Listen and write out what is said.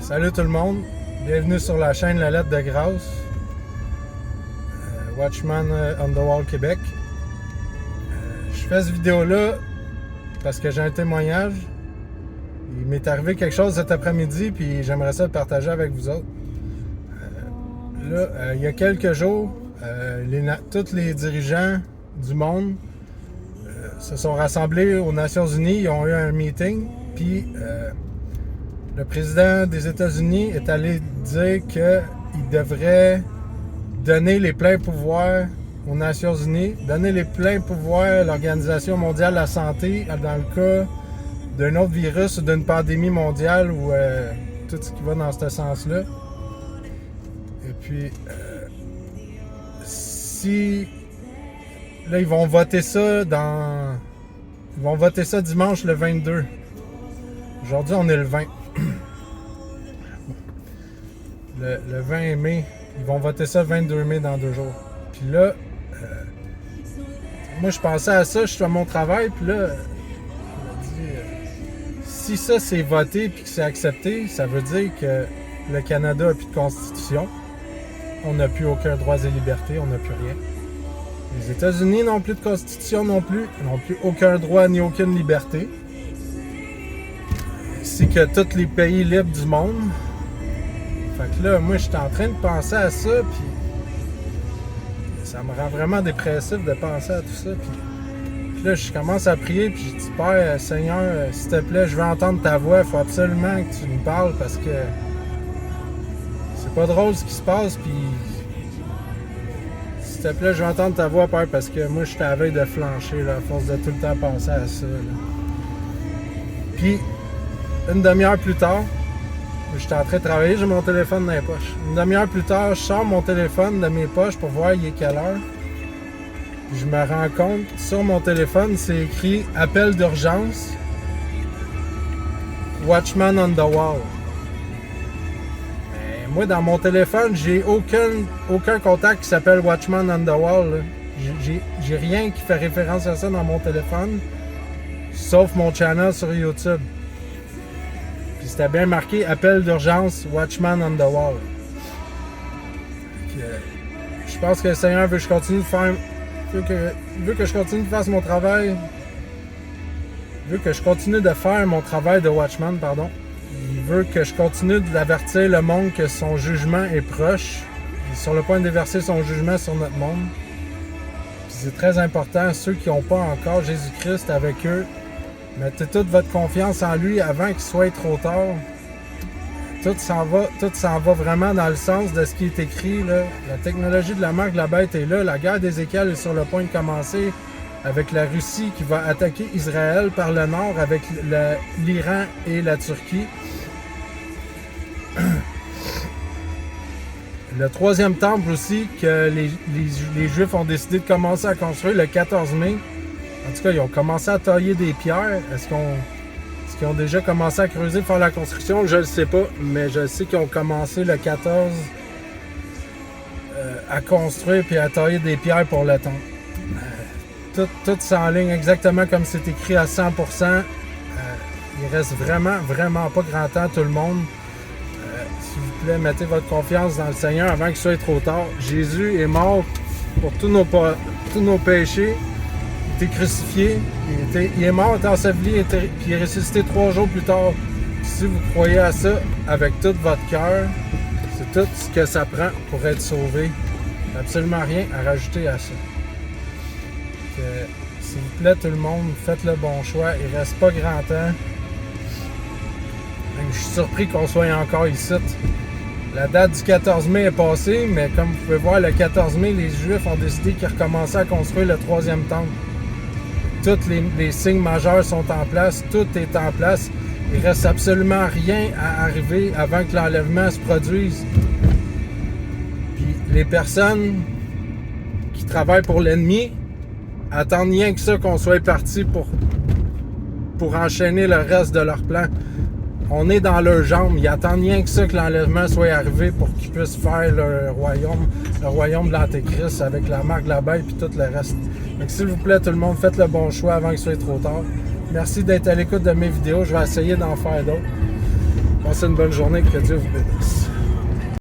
Salut tout le monde, bienvenue sur la chaîne La Lettre de Grâce, Watchman on the Wall Québec. Je fais cette vidéo-là parce que j'ai un témoignage. Il m'est arrivé quelque chose cet après-midi, puis j'aimerais ça le partager avec vous autres. Il y a quelques jours, tous les dirigeants du monde se sont rassemblés aux Nations Unies. Ils ont eu un meeting, puis le président des États-Unis est allé dire qu'il devrait donner les pleins pouvoirs aux Nations Unies, donner les pleins pouvoirs à l'Organisation mondiale de la santé dans le cas d'un autre virus ou d'une pandémie mondiale ou tout ce qui va dans ce sens-là. Et puis, si... Là, ils vont voter ça Ils vont voter ça dimanche le 22. Aujourd'hui, on est le 20. Le 20 mai. Ils vont voter ça le 22 mai dans 2 jours. Puis là, moi, je pensais à ça, je suis à mon travail, puis là, je me dis, si ça c'est voté puis que c'est accepté, ça veut dire que le Canada n'a plus de constitution. On n'a plus aucun droit et liberté, on n'a plus rien. Les États-Unis n'ont plus de constitution non plus, ils n'ont plus aucun droit ni aucune liberté. Ainsi que tous les pays libres du monde. Fait que là, moi, j'étais en train de penser à ça, puis ça me rend vraiment dépressif de penser à tout ça. Puis là, je commence à prier, puis je dis, Père, Seigneur, s'il te plaît, je veux entendre ta voix, il faut absolument que tu me parles, parce que c'est pas drôle ce qui se passe, puis s'il te plaît, je veux entendre ta voix, Père, parce que moi, je suis à la veille de flancher, là, à force de tout le temps penser à ça. Là. Puis, une demi-heure plus tard, j'étais en train de travailler, j'ai mon téléphone dans les poches. Une demi-heure plus tard, je sors mon téléphone de mes poches pour voir il est quelle heure. Puis je me rends compte, sur mon téléphone, c'est écrit « Appel d'urgence, Watchman on the Wall ». Mais moi, dans mon téléphone, j'ai aucun contact qui s'appelle Watchman on the Wall. J'ai rien qui fait référence à ça dans mon téléphone, sauf mon channel sur YouTube. Puis c'était bien marqué « Appel d'urgence, Watchman on the Wall ». Je pense que le Seigneur veut que je continue de faire... veut que je continue de faire mon travail. Veut que je continue de faire mon travail de Watchman, pardon. Il veut que je continue d'avertir le monde que son jugement est proche. Il est sur le point de déverser son jugement sur notre monde. Puis c'est très important, ceux qui n'ont pas encore Jésus-Christ avec eux, mettez toute votre confiance en lui avant qu'il soit trop tard. Tout s'en va vraiment dans le sens de ce qui est écrit. Là. La technologie de la marque de la bête est là. La guerre d'Ézéchiel est sur le point de commencer avec la Russie qui va attaquer Israël par le nord avec l'Iran et la Turquie. Le 3e temple aussi que les Juifs ont décidé de commencer à construire le 14 mai. En tout cas, ils ont commencé à tailler des pierres. Est-ce qu'ils ont déjà commencé à creuser pour faire la construction? Je ne le sais pas, mais je sais qu'ils ont commencé le 14 à construire puis à tailler des pierres pour le temple. Tout s'enligne exactement comme c'est écrit à 100%. Il reste vraiment pas grand temps, tout le monde. S'il vous plaît, mettez votre confiance dans le Seigneur avant qu'il soit trop tard. Jésus est mort pour tous nos péchés. Il a été crucifié, il est mort, il est enseveli, puis il est ressuscité 3 jours plus tard. Si vous croyez à ça avec tout votre cœur, c'est tout ce que ça prend pour être sauvé. Absolument rien à rajouter à ça. S'il vous plaît, tout le monde, faites le bon choix. Il reste pas grand temps. Je suis surpris qu'on soit encore ici. La date du 14 mai est passée, mais comme vous pouvez voir, le 14 mai, les Juifs ont décidé qu'ils recommençaient à construire le 3e temple. Tous les signes majeurs sont en place, tout est en place. Il ne reste absolument rien à arriver avant que l'enlèvement se produise. Puis les personnes qui travaillent pour l'ennemi attendent rien que ça qu'on soit parti pour enchaîner le reste de leur plan. On est dans leurs jambes. Ils attendent rien que ça que l'enlèvement soit arrivé pour qu'ils puissent faire le royaume de l'Antéchrist avec la marque de la bête et tout le reste. Donc s'il vous plaît, tout le monde, faites le bon choix avant qu'il soit trop tard. Merci d'être à l'écoute de mes vidéos. Je vais essayer d'en faire d'autres. Passez une bonne journée, que Dieu vous bénisse.